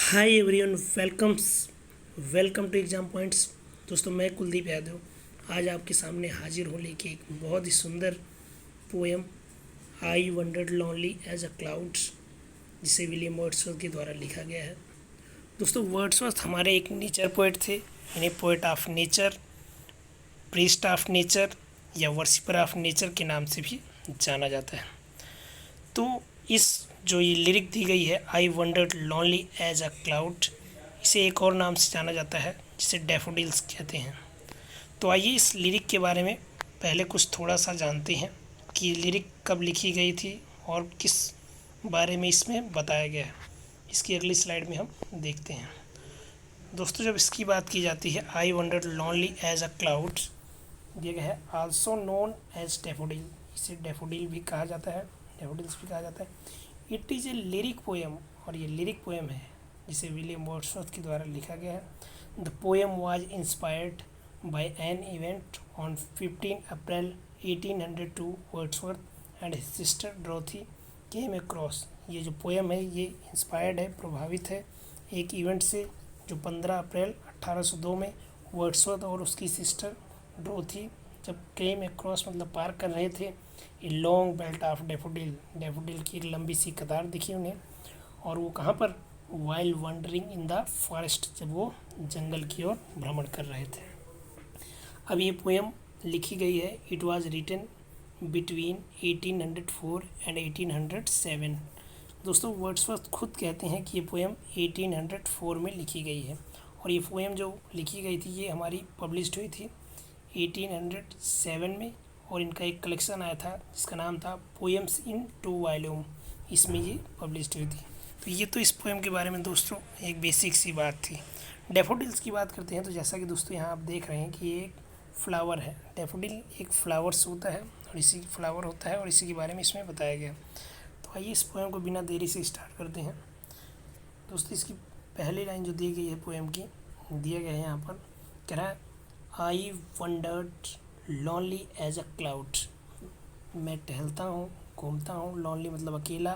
Hi everyone, welcome to exam points. दोस्तों, मैं कुलदीप यादव आज आपके सामने हाजिर हूँ लेके एक बहुत ही सुंदर poem I wandered lonely as a clouds, जिसे विलियम वर्ड्सवर्थ के द्वारा लिखा गया है। दोस्तों, वर्ड्सवर्थ हमारे एक नेचर पोएट थे। इन्हें poet of nature, priest of nature या वर्शिपर ऑफ नेचर के नाम से भी जाना जाता है। तो इस जो ये लिरिक दी गई है, I wandered lonely as a cloud, इसे एक और नाम से जाना जाता है जिसे डैफोडिल्स कहते हैं। तो आइए इस लिरिक के बारे में पहले कुछ थोड़ा सा जानते हैं कि लिरिक कब लिखी गई थी और किस बारे में इसमें बताया गया है। इसकी अगली स्लाइड में हम देखते हैं। दोस्तों, जब इसकी बात की जाती है, I wandered lonely as a cloud दिया गया है, आल्सो नोन एज डैफोडिल, इसे डैफोडिल भी कहा जाता है, डैफोडिल्स भी कहा जाता है। It is a lyric poem, और ये लिरिक पोएम है जिसे विलियम वर्ड्सवर्थ के द्वारा लिखा गया है। The poem was inspired by an event on 15 April 1802 Wordsworth and his sister डोरथी came across. ये जो पोएम है ये इंस्पायर्ड है, प्रभावित है एक इवेंट से जो 15 अप्रैल 1802 में वर्ड्सवर्थ और उसकी सिस्टर डोरथी जब केम अक्रॉस मतलब पार कर रहे थे a long belt of daffodil, daffodil की एक लंबी सी कतार दिखी उन्हें, और वो कहाँ पर, while wondering in the forest, जब वो जंगल की ओर भ्रमण कर रहे थे। अब ये पोएम लिखी गई है, it was written between 1804 and 1807। दोस्तों, वर्ड्सवर्थ खुद कहते हैं कि ये पोएम 1804 में लिखी गई है, और ये पोएम जो लिखी गई थी ये हमारी पब्लिश्ड हुई थी 1807 में, और इनका एक कलेक्शन आया था जिसका नाम था पोएम्स इन 2 वॉल्यूम, इसमें ये पब्लिश्ड हुई थी। तो ये तो इस पोएम के बारे में दोस्तों एक बेसिक सी बात थी। डैफोडिल्स की बात करते हैं तो जैसा कि दोस्तों यहाँ आप देख रहे हैं कि ये एक फ्लावर है। डैफोडिल एक फ्लावर्स होता है और इसी फ्लावर होता है, और इसी के बारे में इसमें बताया गया। तो आइए इस पोएम को बिना देरी से स्टार्ट करते हैं। दोस्तों, इसकी पहली लाइन जो दी गई है पोएम की, दिया गया है यहाँ पर, कह रहा है I wandered lonely as a cloud, मैं टहलता हूँ, घूमता हूँ, लॉनली मतलब अकेला,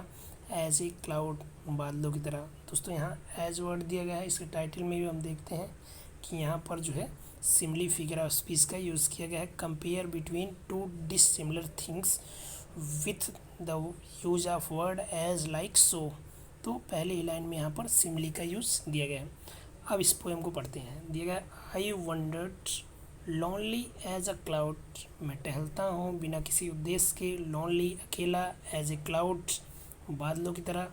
एज ए क्लाउड बादलों की तरह। दोस्तों, यहाँ एज वर्ड दिया गया है, इसके टाइटल में भी हम देखते हैं कि यहाँ पर जो है सिमिली फिगर ऑफ स्पीच का यूज़ किया गया है, compare between two dissimilar things with the use of word as like so. तो पहली लाइन में यहाँ पर सिमिली का यूज़ दिया गया है। अब इस पोएम को पढ़ते हैं। दिया गया, I wandered lonely as a cloud, मैं टहलता हूँ बिना किसी उद्देश्य के, लॉनली अकेला, एज ए क्लाउड बादलों की तरह,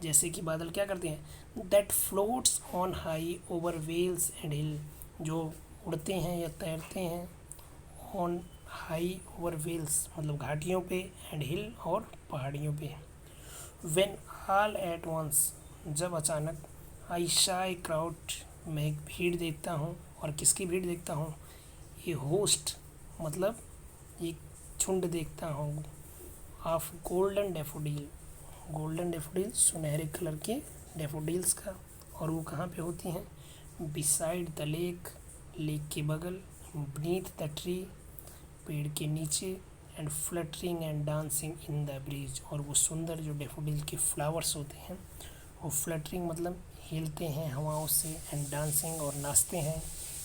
जैसे कि बादल क्या करते हैं, that floats on high over vales and hill, जो उड़ते हैं या तैरते हैं, ऑन हाई ओवर वेल्स मतलब घाटियों पे, एंड हिल और पहाड़ियों पे। व्हेन ऑल एट वंस, जब अचानक, आई शाई क्राउड, मैं एक भीड़ देखता हूँ, और किसकी भीड़ देखता हूँ, ये होस्ट मतलब एक झुंड देखता हूँ, of golden daffodil, golden daffodil सुनहरे कलर के डैफोडिल्स का, और वो कहाँ पे होती हैं, बिसाइड द लेक, लेक के बगल, बीनीथ द ट्री, पेड़ के नीचे, and fluttering and dancing in the breeze, और वो सुंदर जो डैफोडिल के फ्लावर्स होते हैं वो फ्लटरिंग मतलब हिलते हैं हवाओं से, एंड डांसिंग और नाचते हैं,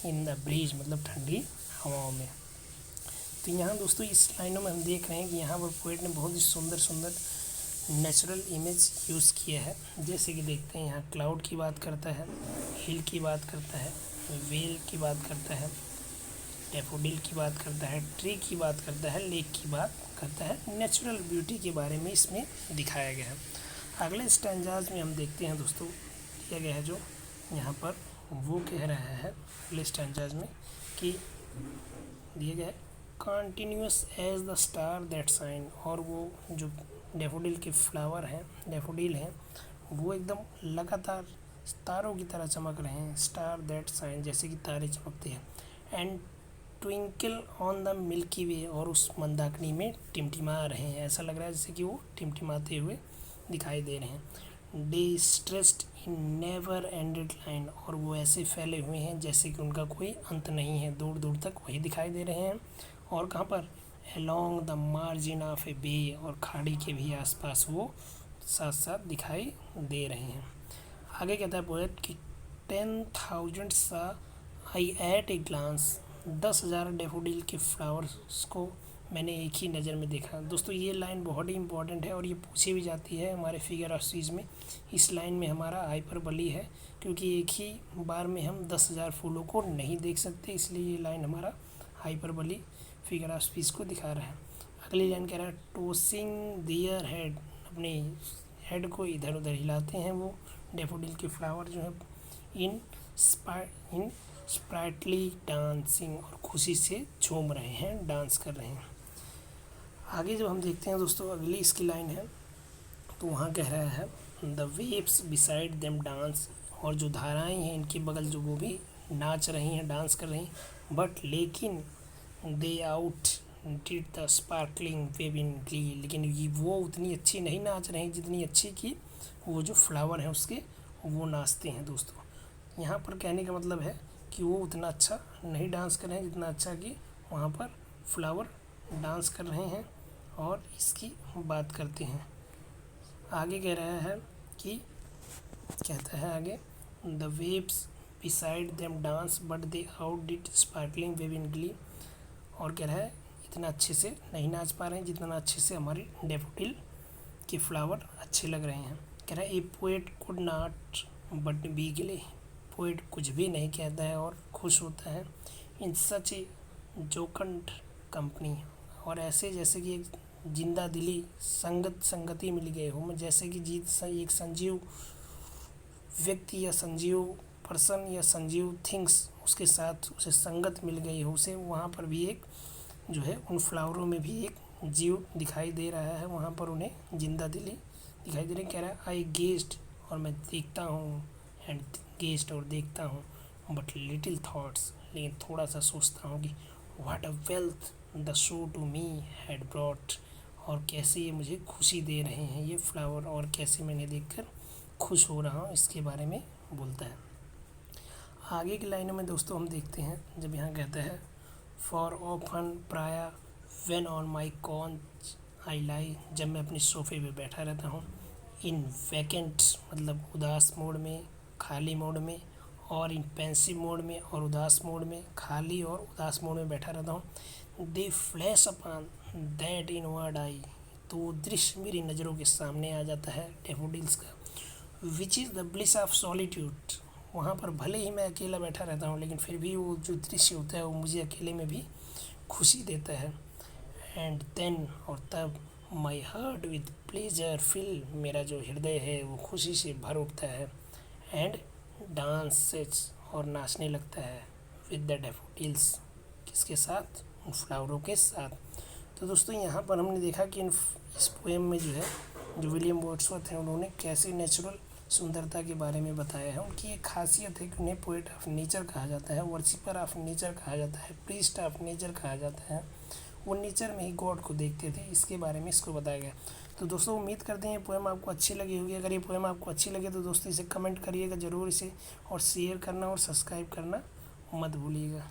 इन द ब्रीज मतलब ठंडी हवाओं में। तो यहाँ दोस्तों इस लाइनों में हम देख रहे हैं कि यहाँ पर पोएट ने बहुत ही सुंदर सुंदर नेचुरल इमेज यूज़ किया है। जैसे कि देखते हैं यहाँ क्लाउड की बात करता है, हिल की बात करता है, वेल की बात करता है, डैफोडिल की बात करता है, ट्री की बात करता है, लेक की बात करता है। नेचुरल ब्यूटी के बारे में इसमें दिखाया गया है। अगले स्टैंजाज में हम देखते हैं दोस्तों, दिया गया है जो यहाँ पर वो कह रहा है अगले स्टैंजाज में कि दिया गया है continuous as the star that shine, और वो जो डैफोडिल के फ्लावर हैं, डैफोडिल हैं, वो एकदम लगातार तारों की तरह चमक रहे हैं, स्टार दैट शाइन जैसे कि तारे चमकते हैं, and twinkle on the milky way, और उस मंदाकिनी में टिमटिमा रहे हैं, ऐसा लग रहा है जैसे कि वो टिमटिमाते हुए दिखाई दे रहे हैं। Day stressed in never ended line, और वो ऐसे फैले हुए हैं जैसे कि उनका कोई अंत नहीं है, दूर दूर तक वही दिखाई दे रहे हैं। और कहाँ पर, अलोंग द मार्जिन ऑफ ए बे, और खाड़ी के भी आसपास वो साथ साथ दिखाई दे रहे हैं। आगे कहता है पोएट कि 10,000 सा आई एट ए ग्लांस, 10,000 डेफोडिल के फ्लावर्स को मैंने एक ही नज़र में देखा। दोस्तों ये लाइन बहुत ही इंपॉर्टेंट है और ये पूछी भी जाती है हमारे फिगर ऑफ स्पीच में। इस लाइन में हमारा हाइपरबली है, क्योंकि एक ही बार में हम 10,000 फूलों को नहीं देख सकते, इसलिए ये लाइन हमारा हाइपरबली फिगर ऑफ स्पीच को दिखा रहा है। अगली लाइन कह रहा है टोसिंग दियर हेड, अपने हेड को इधर उधर हिलाते हैं वो डेफोडिल के फ्लावर जो है इन स्प्राइटली डांसिंग, और खुशी से झूम रहे हैं, डांस कर रहे हैं। आगे जब हम देखते हैं दोस्तों अगली इसकी लाइन है, तो वहाँ कह रहा है the waves beside them dance, और जो धाराएं हैं इनके बगल जो वो भी नाच रही हैं, डांस कर रही हैं। बट लेकिन they outdid the sparkling wave in glee, लेकिन ये वो उतनी अच्छी नहीं नाच रहे हैं जितनी अच्छी कि वो जो फ्लावर हैं उसके वो नाचते हैं। दोस्तों यहाँ पर कहने का मतलब है कि वो उतना अच्छा नहीं डांस कर रहे हैं जितना अच्छा कि वहाँ पर फ्लावर डांस कर रहे हैं और इसकी बात करते हैं। आगे कह रहा है कि कहता है आगे the waves beside them dance but they out did sparkling wave in Glee, और कह रहा है इतना अच्छे से नहीं नाच पा रहे हैं जितना अच्छे से हमारी डेफोडिल के फ्लावर अच्छे लग रहे हैं। कह रहा है a poet could not but be gay, poet कुछ भी नहीं कहता है और खुश होता है इन सच ए जोकंड कंपनी, और ऐसे जैसे कि एक जिंदा दिली संगति मिल गए हो, जैसे कि एक संजीव व्यक्ति या संजीव पर्सन या संजीव थिंग्स उसके साथ उसे संगत मिल गई हो, उसे वहाँ पर भी एक जो है उन फ्लावरों में भी एक जीव दिखाई दे रहा है, वहाँ पर उन्हें जिंदा दिली दिखाई दे रही। कह रहा है आई गेस्ड, और मैं देखता हूँ, एंड गेस्ड और देखता हूँ, बट लिटिल थॉट्स, लेकिन थोड़ा सा सोचता हूँ कि what a wealth the show to me had brought, और कैसे ये मुझे खुशी दे रहे हैं ये फ्लावर, और कैसे मैंने देखकर खुश हो रहा हूँ, इसके बारे में बोलता है। आगे की लाइनों में दोस्तों हम देखते हैं जब यहाँ कहता है फॉर ऑफन प्राया when on my couch I lie, जब मैं अपने सोफे पे बैठा रहता हूँ, इन वैकेंट मतलब उदास मोड में, खाली मोड में, और इन पेंसिव मोड में और उदास मोड में, खाली और उदास मोड में बैठा रहता हूँ। दे फ्लैश अपॉन दैट इनवर्ड आई, तो वो दृश्य मेरी नज़रों के सामने आ जाता है डेफोडिल्स का। Which is the bliss of solitude, वहाँ पर भले ही मैं अकेला बैठा रहता हूँ लेकिन फिर भी वो जो दृश्य होता है वो मुझे अकेले में भी खुशी देता है। एंड देन, और तब, my heart with pleasure fill, मेरा जो हृदय है वो खुशी से भर उठता है। एंड डांसेस, और नाचने लगता है, विद द डेफोडिल्स, किसके साथ, उन फ्लावरों के साथ। तो दोस्तों यहाँ पर हमने देखा कि इस पोएम में जो है जो विलियम वर्ड्सवर्थ हैं उन्होंने कैसे नेचुरल सुंदरता के बारे में बताया है। उनकी एक खासियत है कि उन्हें पोएट ऑफ नेचर कहा जाता है, वर्शिपर ऑफ नेचर कहा जाता है, प्रीस्ट ऑफ नेचर कहा जाता है। वो नेचर में ही गॉड को देखते थे, इसके बारे में इसको बताया गया। तो दोस्तों उम्मीद करते हैं ये पोएम आपको अच्छी लगी होगी। अगर ये पोएम आपको अच्छी लगे तो दोस्तों इसे कमेंट करिएगा ज़रूर, इसे और शेयर करना और सब्सक्राइब करना मत भूलिएगा।